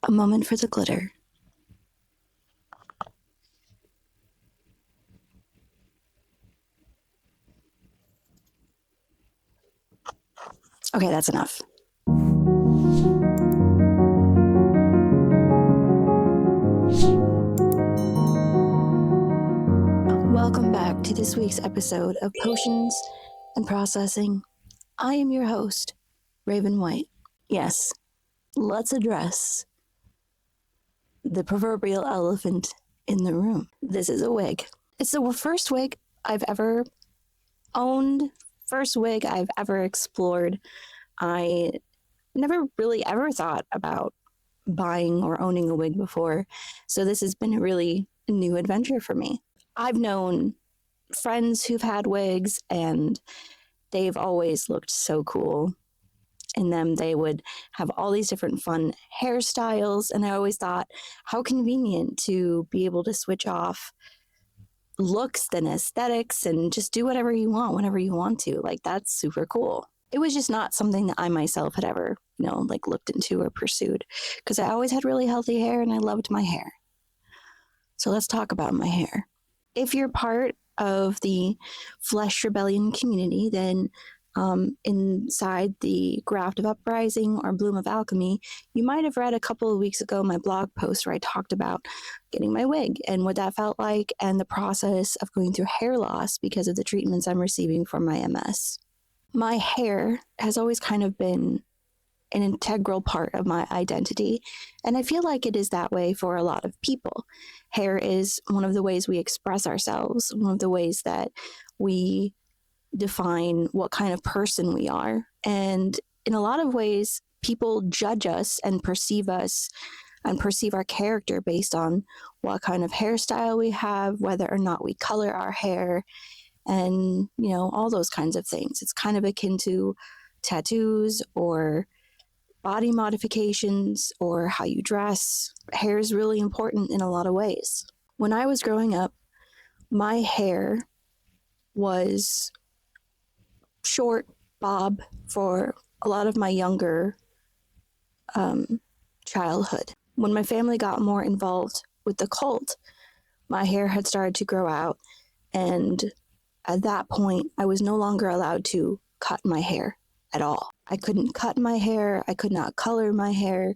A moment for the glitter. Okay, that's enough. Welcome back to this week's episode of Potions and Processing. I am your host, Raven White. Yes, let's address the proverbial elephant in the room. This is a wig. It's the first wig I've ever owned, first wig I've ever explored. I never really ever thought about buying or owning a wig before, so this has been a really new adventure for me. I've known friends who've had wigs, and they've always looked so cool in them. They would have all these different fun hairstyles, and I always thought, how convenient to be able to switch off looks and aesthetics and just do whatever you want whenever you want to. Like, that's super cool. It was just not something that I myself had ever, looked into or pursued, because I always had really healthy hair and I loved my hair. So let's talk about my hair. If you're part of the Flesh Rebellion community, then inside the Graft of Uprising or Bloom of Alchemy, you might have read a couple of weeks ago my blog post where I talked about getting my wig and what that felt like and the process of going through hair loss because of the treatments I'm receiving for my MS. My hair has always kind of been an integral part of my identity, and I feel like it is that way for a lot of people. Hair is one of the ways we express ourselves, one of the ways that we define what kind of person we are. And in a lot of ways, people judge us and perceive our character based on what kind of hairstyle we have, whether or not we color our hair, and, all those kinds of things. It's kind of akin to tattoos or body modifications or how you dress. Hair is really important in a lot of ways. When I was growing up, my hair was short bob for a lot of my younger childhood. When my family got more involved with the cult, my hair had started to grow out, and at that point, I was no longer allowed to cut my hair at all. I couldn't cut my hair, I could not color my hair,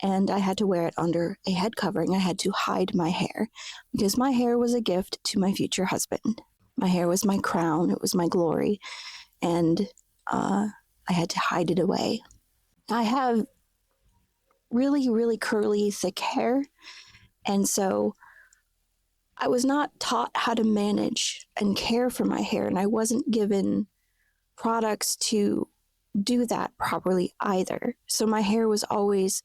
and I had to wear it under a head covering. I had to hide my hair because my hair was a gift to my future husband. My hair was my crown, it was my glory, and I had to hide it away. I have really, really curly, thick hair, and so I was not taught how to manage and care for my hair, and I wasn't given products to do that properly either. So my hair was always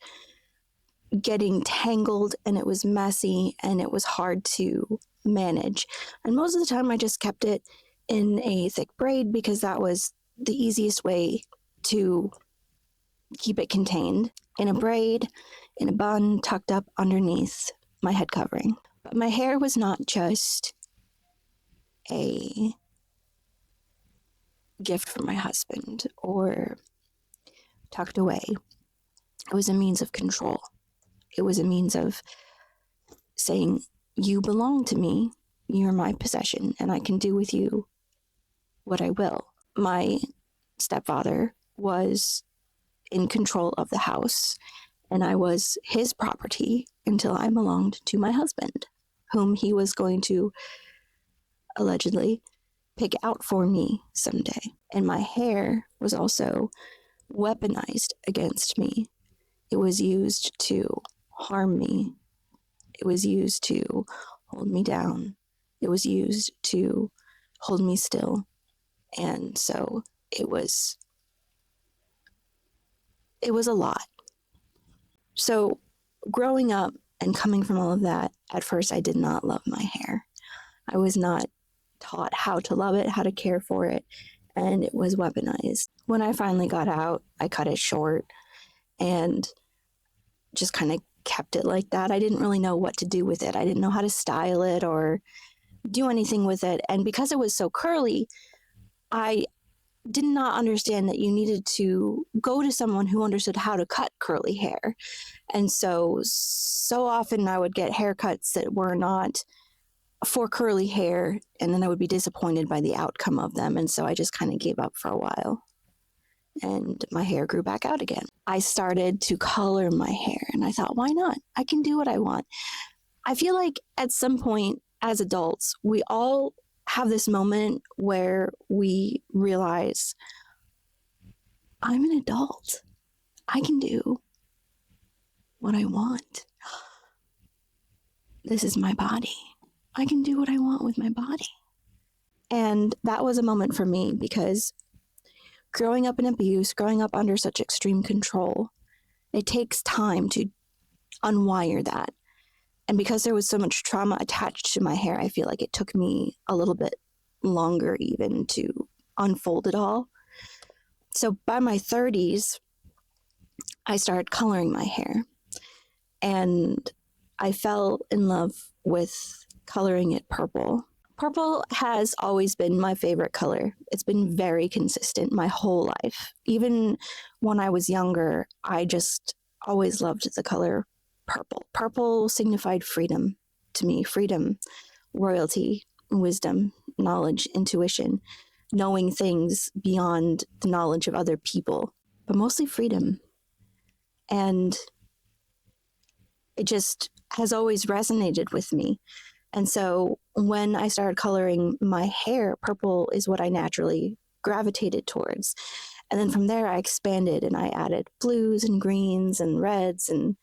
getting tangled, and it was messy, and it was hard to manage. And most of the time I just kept it in a thick braid because that was the easiest way to keep it contained in a braid, in a bun, tucked up underneath my head covering. But my hair was not just a gift from my husband or tucked away. It was a means of control. It was a means of saying, you belong to me, you're my possession, and I can do with you what I will. My stepfather was in control of the house, and I was his property until I belonged to my husband, whom he was going to allegedly pick out for me someday. And my hair was also weaponized against me. It was used to harm me. It was used to hold me down. It was used to hold me still. And so it was a lot. So growing up and coming from all of that, at first I did not love my hair. I was not taught how to love it, how to care for it, and it was weaponized. When I finally got out, I cut it short and just kind of kept it like that. I didn't really know what to do with it. I didn't know how to style it or do anything with it. And because it was so curly, I did not understand that you needed to go to someone who understood how to cut curly hair. And so often I would get haircuts that were not for curly hair, and then I would be disappointed by the outcome of them. And so I just kind of gave up for a while, and my hair grew back out again. I started to color my hair, and I thought, why not? I can do what I want. I feel like at some point as adults, we all have this moment where we realize, I'm an adult. I can do what I want. This is my body. I can do what I want with my body. And that was a moment for me, because growing up in abuse, growing up under such extreme control, it takes time to unwire that. And because there was so much trauma attached to my hair, I feel like it took me a little bit longer even to unfold it all. So by my 30s, I started coloring my hair, and I fell in love with coloring it purple. Purple has always been my favorite color. It's been very consistent my whole life. Even when I was younger, I just always loved the color purple. Purple signified freedom to me. Freedom, royalty, wisdom, knowledge, intuition, knowing things beyond the knowledge of other people, but mostly freedom. And it just has always resonated with me. And so when I started coloring my hair, purple is what I naturally gravitated towards. And then from there, I expanded and I added blues and greens and reds and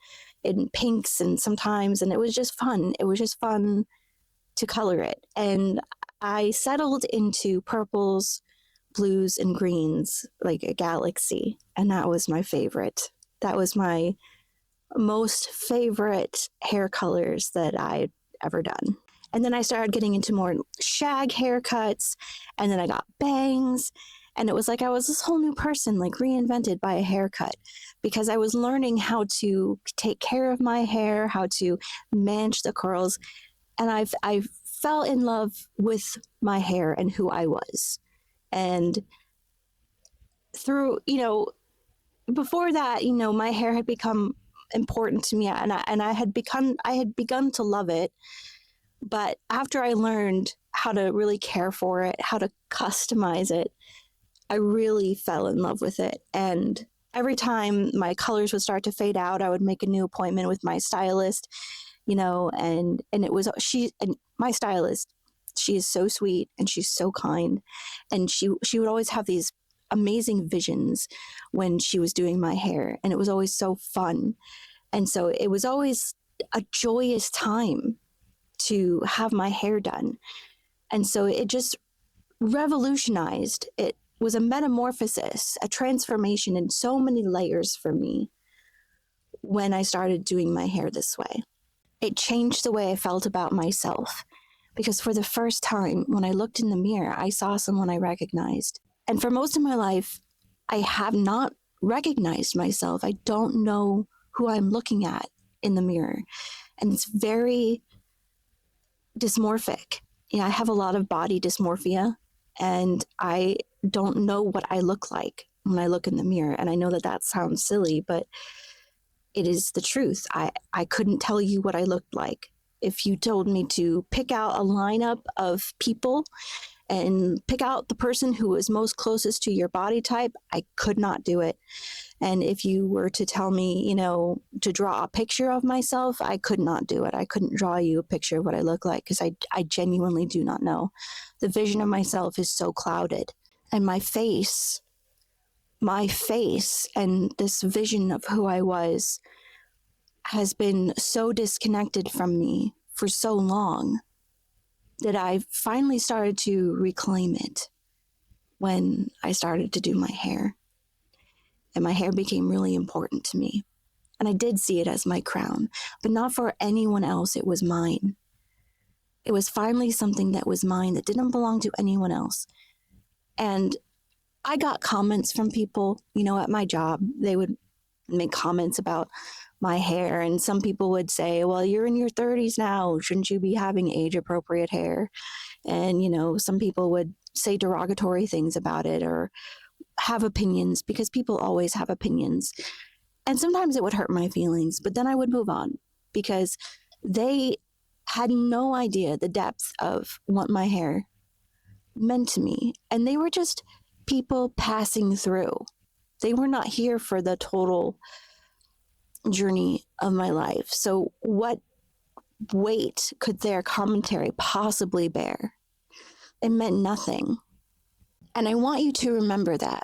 pinks and sometimes, and it was just fun. It was just fun to color it. And I settled into purples, blues, and greens like a galaxy. And that was my favorite. That was my most favorite hair colors that I'd ever done. And then I started getting into more shag haircuts, and then I got bangs, and it was like I was this whole new person, like reinvented by a haircut, because I was learning how to take care of my hair, how to manage the curls, and I fell in love with my hair and who I was. And through, before that, my hair had become important to me, and I had begun to love it. But after I learned how to really care for it, how to customize it, I really fell in love with it. And every time my colors would start to fade out, I would make a new appointment with my stylist, and it was my stylist. She is so sweet and she's so kind, and she would always have these amazing visions when she was doing my hair, and it was always so fun. And so it was always a joyous time to have my hair done. And so it just revolutionized. It was a metamorphosis, a transformation in so many layers for me when I started doing my hair this way. It changed the way I felt about myself, because for the first time, when I looked in the mirror, I saw someone I recognized. And for most of my life, I have not recognized myself. I don't know who I'm looking at in the mirror. And it's very dysmorphic. I have a lot of body dysmorphia, and I don't know what I look like when I look in the mirror. And I know that sounds silly, but it is the truth. I couldn't tell you what I looked like. If you told me to pick out a lineup of people and pick out the person who was most closest to your body type, I could not do it. And if you were to tell me, to draw a picture of myself, I could not do it. I couldn't draw you a picture of what I look like, because I genuinely do not know. The vision of myself is so clouded. And my face and this vision of who I was has been so disconnected from me for so long that I finally started to reclaim it when I started to do my hair. And my hair became really important to me. And I did see it as my crown, but not for anyone else. It was mine. It was finally something that was mine, that didn't belong to anyone else. And I got comments from people, at my job. They would make comments about my hair, and some people would say, well, you're in your 30s now, shouldn't you be having age appropriate hair? And some people would say derogatory things about it or have opinions, because people always have opinions. And sometimes it would hurt my feelings, but then I would move on because they had no idea the depth of what my hair meant to me. And they were just people passing through. They were not here for the total journey of my life. So what weight could their commentary possibly bear? It meant nothing. And I want you to remember that.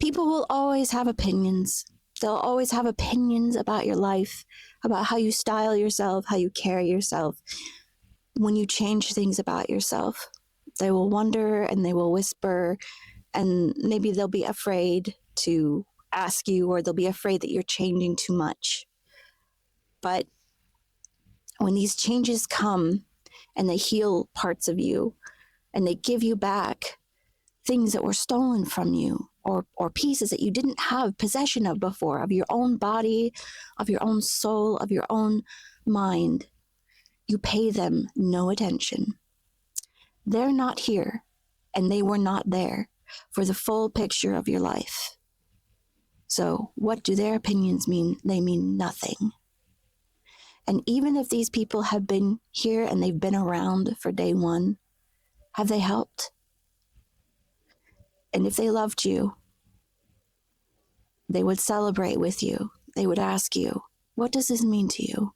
People will always have opinions. They'll always have opinions about your life, about how you style yourself, how you carry yourself. When you change things about yourself, they will wonder and they will whisper, and maybe they'll be afraid to ask you, or they'll be afraid that you're changing too much. But when these changes come and they heal parts of you and they give you back things that were stolen from you, or pieces that you didn't have possession of before, of your own body, of your own soul, of your own mind, you pay them no attention. They're not here, and they were not there for the full picture of your life. So what do their opinions mean? They mean nothing. And even if these people have been here and they've been around for day one, have they helped? And if they loved you, they would celebrate with you. They would ask you, what does this mean to you?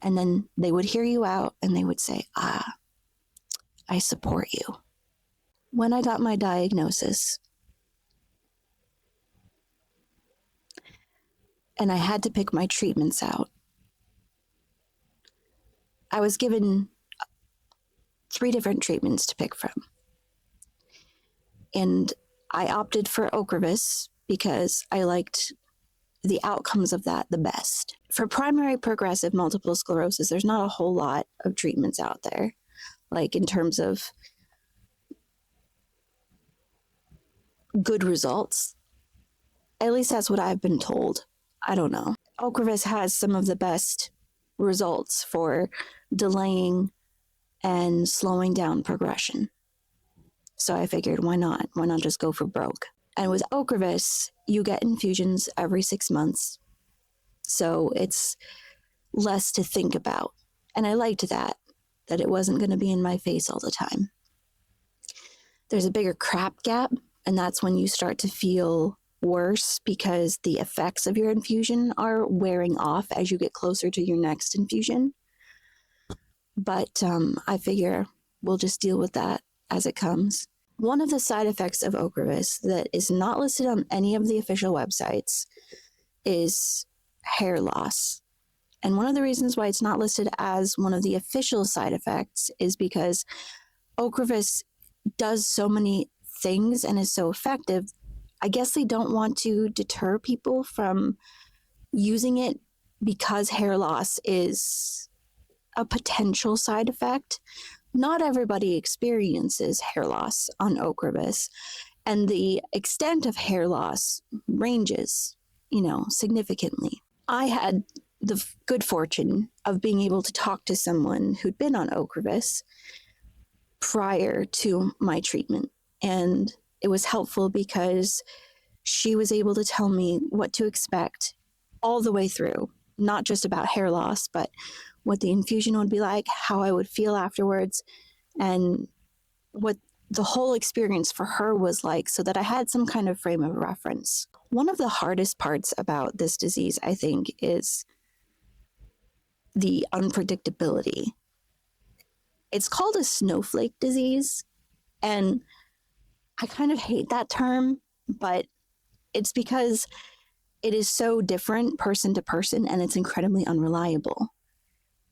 And then they would hear you out and they would say, I support you. When I got my diagnosis, and I had to pick my treatments out, I was given 3 different treatments to pick from. And I opted for Ocrevus because I liked the outcomes of that the best. For primary progressive multiple sclerosis, there's not a whole lot of treatments out there, like in terms of good results. At least that's what I've been told. I don't know. Ocrevus has some of the best results for delaying and slowing down progression. So I figured, why not? Why not just go for broke? And with Ocrevus, you get infusions every 6 months. So it's less to think about. And I liked that it wasn't going to be in my face all the time. There's a bigger crap gap, and that's when you start to feel worse because the effects of your infusion are wearing off as you get closer to your next infusion. But I figure we'll just deal with that as it comes. One of the side effects of Ocrevus that is not listed on any of the official websites is hair loss. And one of the reasons why it's not listed as one of the official side effects is because Ocrevus does so many things and is so effective. I guess they don't want to deter people from using it because hair loss is a potential side effect. Not everybody experiences hair loss on Ocrevus, and the extent of hair loss ranges, significantly. I had the good fortune of being able to talk to someone who'd been on Ocrevus prior to my treatment, and it was helpful because she was able to tell me what to expect all the way through, not just about hair loss, but what the infusion would be like, how I would feel afterwards, and what the whole experience for her was like, so that I had some kind of frame of reference. One of the hardest parts about this disease, I think, is the unpredictability. It's called a snowflake disease, and I kind of hate that term, but it's because it is so different person to person, and it's incredibly unreliable.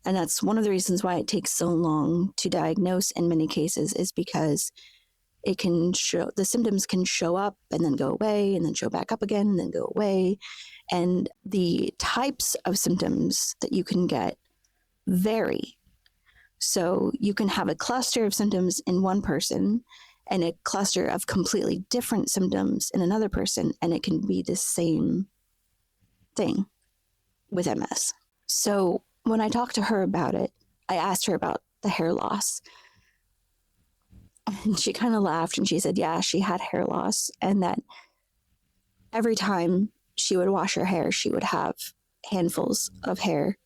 And that's one of the reasons why it takes so long to diagnose in many cases, is because the symptoms can show up and then go away and then show back up again and then go away. And the types of symptoms that you can get vary. So you can have a cluster of symptoms in one person and a cluster of completely different symptoms in another person, and it can be the same thing with MS. So when I talked to her about it, I asked her about the hair loss. And she kind of laughed and she said, yeah, she had hair loss, and that every time she would wash her hair, she would have handfuls of hair.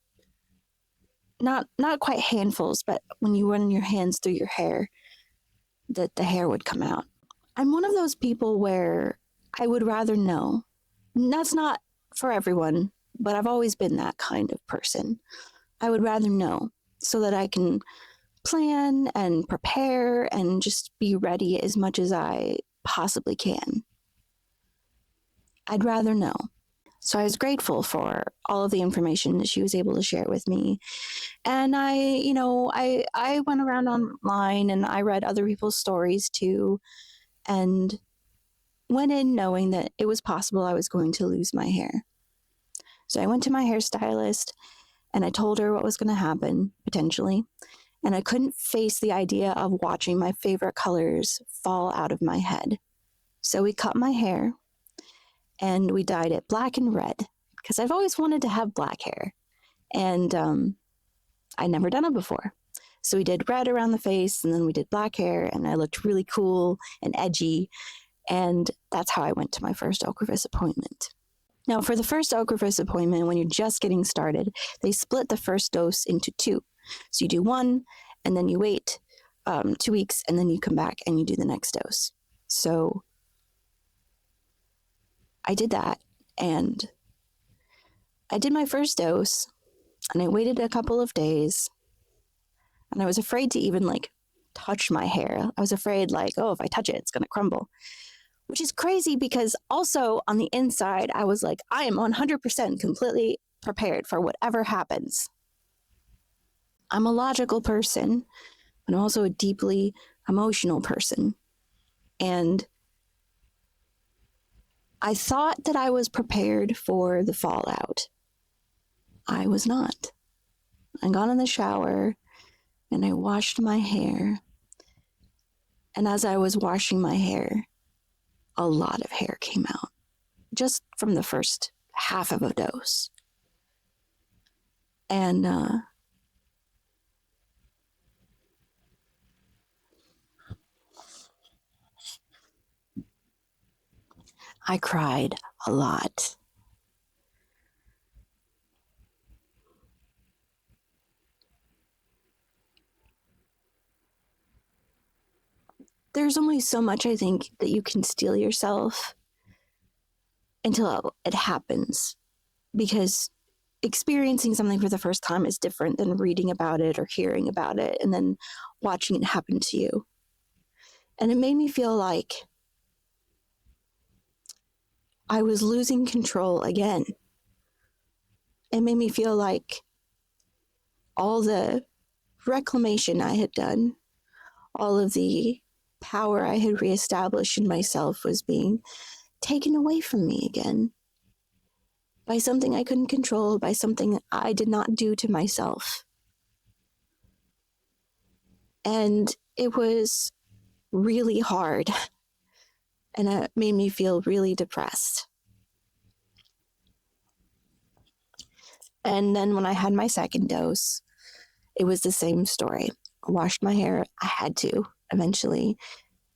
Not quite handfuls, but when you run your hands through your hair, that the hair would come out. I'm one of those people where I would rather know. That's not for everyone, but I've always been that kind of person. I would rather know so that I can plan and prepare and just be ready as much as I possibly can. I'd rather know. So I was grateful for all of the information that she was able to share with me. And I went around online and I read other people's stories too, and went in knowing that it was possible I was going to lose my hair. So I went to my hairstylist and I told her what was going to happen, potentially. And I couldn't face the idea of watching my favorite colors fall out of my head. So we cut my hair and we dyed it black and red because I've always wanted to have black hair. And I'd never done it before. So we did red around the face and then we did black hair, and I looked really cool and edgy. And that's how I went to my first Ocrevus appointment. Now, for the first Ocrevus appointment, when you're just getting started, they split the first dose into 2. So you do 1, and then you wait 2 weeks, and then you come back and you do the next dose. So I did that, and I did my first dose, and I waited a couple of days, and I was afraid to even touch my hair. I was afraid if I touch it, it's going to crumble. Which is crazy because also on the inside, I was like, I am 100% completely prepared for whatever happens. I'm a logical person, but I'm also a deeply emotional person. And I thought that I was prepared for the fallout. I was not. I got in the shower and I washed my hair. And as I was washing my hair, a lot of hair came out, just from the first half of a dose. And I cried a lot. There's only so much, I think, that you can steel yourself until it happens, because experiencing something for the first time is different than reading about it or hearing about it and then watching it happen to you. And it made me feel like I was losing control again. It made me feel like all the reclamation I had done, all of the power I had reestablished in myself was being taken away from me again by something I couldn't control, by something I did not do to myself. And it was really hard, and it made me feel really depressed. And then when I had my second dose, it was the same story. I washed my hair. I had to eventually,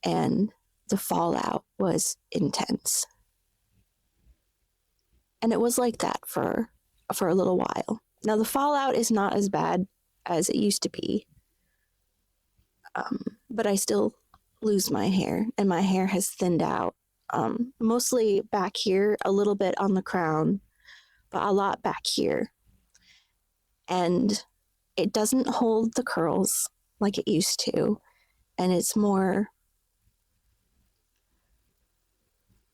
and the fallout was intense. And it was like that for a little while. Now, the fallout is not as bad as it used to be, but I still lose my hair, and my hair has thinned out, mostly back here, a little bit on the crown, but a lot back here. And it doesn't hold the curls like it used to, and it's more,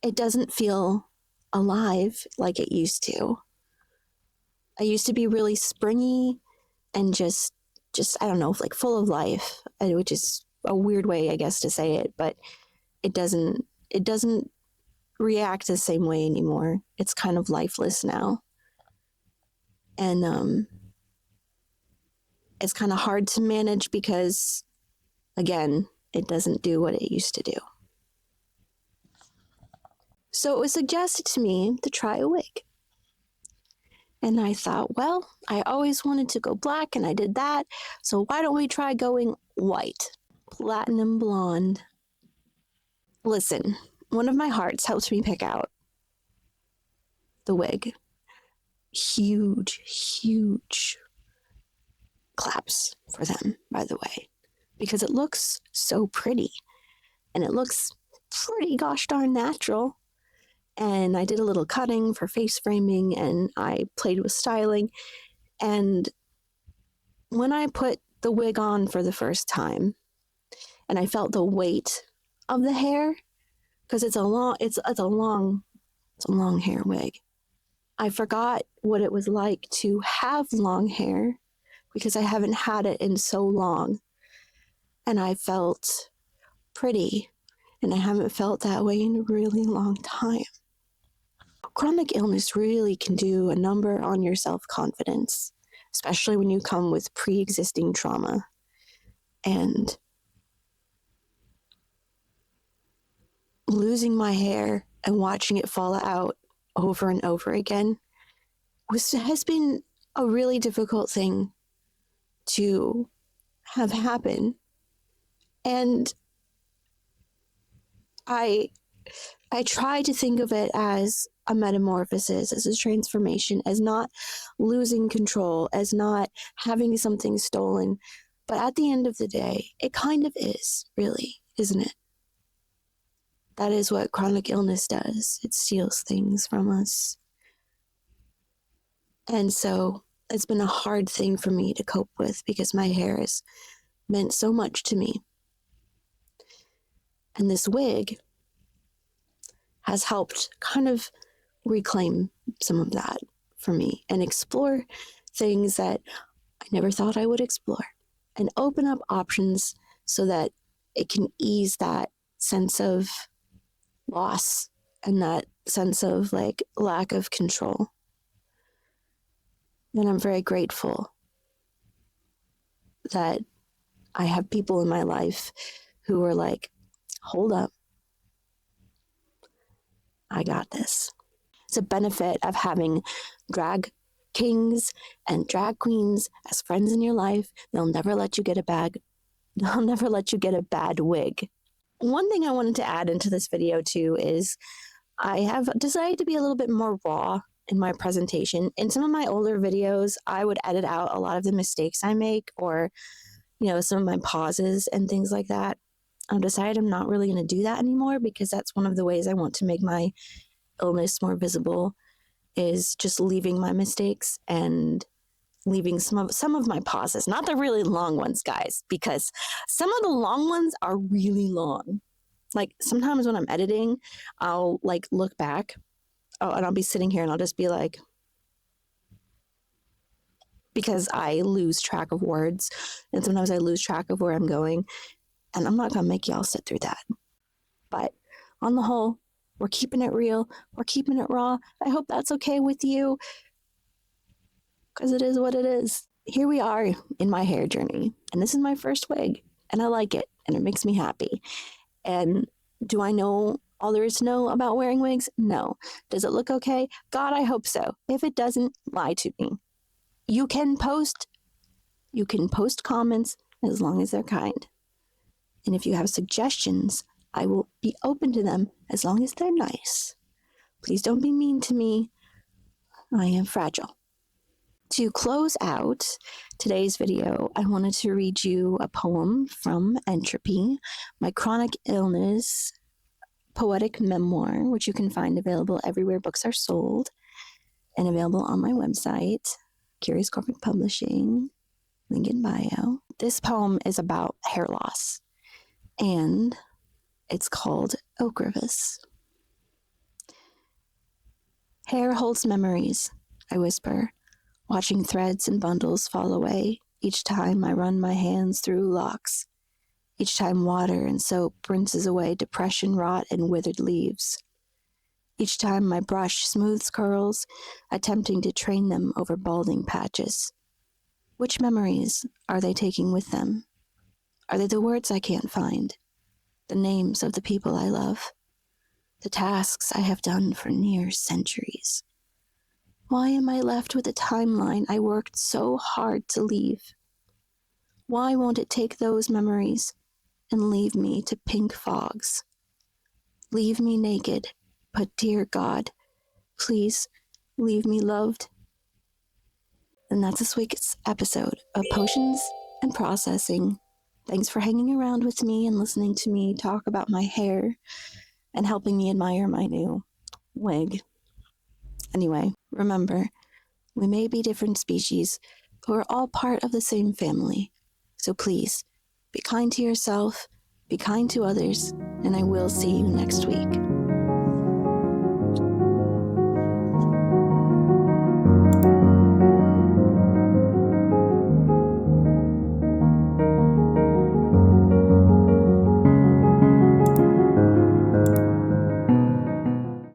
it doesn't feel alive like it used to. I used to be really springy and just I don't know, full of life, which is a weird way, I guess, to say it, but it doesn't react the same way anymore. It's kind of lifeless now. And it's kind of hard to manage because, again, it doesn't do what it used to do. So it was suggested to me to try a wig. And I thought, well, I always wanted to go black and I did that. So why don't we try going white? platinum blonde. Listen, one of my hearts helped me pick out the wig. Huge, huge claps for them, by the way, because it looks so pretty and it looks pretty gosh darn natural. And I did a little cutting for face framing and I played with styling. And when I put the wig on for the first time and I felt the weight of the hair, because it's a long hair wig. I forgot what it was like to have long hair because I haven't had it in so long. And I felt pretty, and I haven't felt that way in a really long time. Chronic illness really can do a number on your self-confidence, especially when you come with pre-existing trauma. And losing my hair and watching it fall out over and over again has been a really difficult thing to have happen. And I try to think of it as a metamorphosis, as a transformation, as not losing control, as not having something stolen. But at the end of the day, it kind of is, really, isn't it? That is what chronic illness does. It steals things from us. And so it's been a hard thing for me to cope with because my hair has meant so much to me. And this wig has helped kind of reclaim some of that for me and explore things that I never thought I would explore and open up options so that it can ease that sense of loss and that sense of like lack of control. And I'm very grateful that I have people in my life who are like, hold up, I got this. It's a benefit of having drag kings and drag queens as friends in your life. They'll never let you get a bad wig. One thing I wanted to add into this video too is I have decided to be a little bit more raw in my presentation. In some of my older videos, I would edit out a lot of the mistakes I make or, some of my pauses and things like that. I've decided I'm not really going to do that anymore because that's one of the ways I want to make my illness more visible is just leaving my mistakes and leaving some of my pauses, not the really long ones, guys, because some of the long ones are really long. Like sometimes when I'm editing, I'll like look back and I'll be sitting here and I'll just be like, because I lose track of words and sometimes I lose track of where I'm going. And I'm not going to make y'all sit through that. But on the whole, we're keeping it real. We're keeping it raw. I hope that's okay with you. Because it is what it is. Here we are in my hair journey. And this is my first wig. And I like it. And it makes me happy. And do I know all there is to know about wearing wigs? No. Does it look okay? God, I hope so. If it doesn't, lie to me. You can post comments as long as they're kind. And if you have suggestions, I will be open to them as long as they're nice. Please don't be mean to me. I am fragile. To close out today's video, I wanted to read you a poem from Entropy, my chronic illness poetic memoir, which you can find available everywhere books are sold and available on my website, Curious Corporate Publishing, link in bio. This poem is about hair loss. And it's called Ocrivis. Hair holds memories, I whisper, watching threads and bundles fall away each time I run my hands through locks, each time water and soap rinses away depression, rot, and withered leaves, each time my brush smooths curls, attempting to train them over balding patches. Which memories are they taking with them? Are they the words I can't find? The names of the people I love, the tasks I have done for near centuries. Why am I left with a timeline I worked so hard to leave? Why won't it take those memories and leave me to pink fogs. Leave me naked, but dear God, please leave me loved. And that's this week's episode of Potions and Processing. Thanks for hanging around with me and listening to me talk about my hair and helping me admire my new wig. Anyway, remember, we may be different species, but we're all part of the same family. So please, be kind to yourself, be kind to others, and I will see you next week.